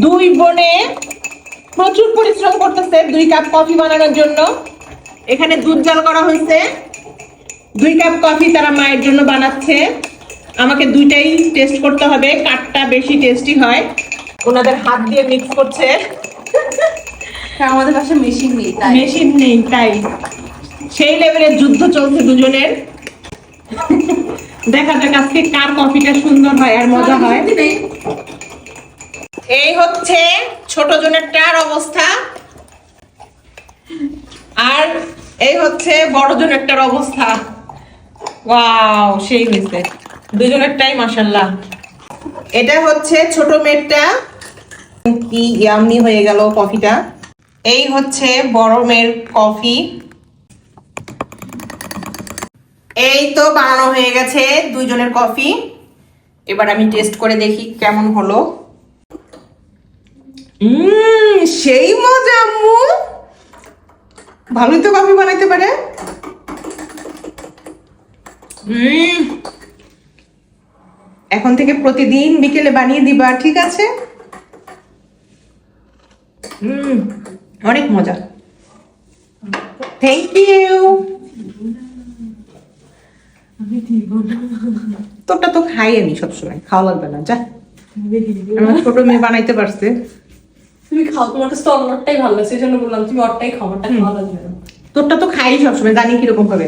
দুই বোনে প্রচুর পরিশ্রম করতেছে 2 কাপ কফি বানানোর জন্য। এখানে দুধ জাল করা হয়েছে, 2 কাপ কফি তারা মায়ের জন্য বানাচ্ছে। আমাকে দুইটাই টেস্ট করতে হবে, কাঠটা বেশি টেস্টি হয়। ওনাদের হাত দিয়ে মিক্স করছে, আমাদের পাশে মেশিন নেই, তাই মেশিন নেই, তাই সেই লেভেলের যুদ্ধ চলছে দুজনের। দেখা যাক আজকে কার কফিটা সুন্দর হয় আর মজা হয়। এই হচ্ছে ছোট জনেরটার অবস্থা, আর এই হচ্ছে বড় জনেরটার অবস্থা। ওয়াও, সেই হয়েছে দুজনেরটাই মাশাআল্লাহ। এটা হচ্ছে ছোট মেয়েরটা, কি ইয়াম্মি হয়ে গেল কফিটা। এই হচ্ছে বড় মেয়ের কফি। এই তো বানানো হয়ে গেছে দুইজনের কফি। এবার আমি টেস্ট করে দেখি কেমন হলো। সেই মজা আম্মু, ভালোই তো কফি বানাইতে পারে। এখন থেকে প্রতিদিন বিকেলে বানিয়ে দিবা, ঠিক আছে? অনেক মজা, থ্যাংক ইউ। তোরটা তো খাই আমি সবসময়, খাওয়া লাগবে না, যা। আমার ছোট মেয়ে বানাইতে পারছে। তুমি খাও, তোমার কাছে তো অন্যটাই ভালো লাগছে, এই জন্য বললাম তুমি ওরটাই খাও, ওরটা খাওয়া লাগবে না। তোরটা তো খাই সবসময়, জানি কিরকম হবে।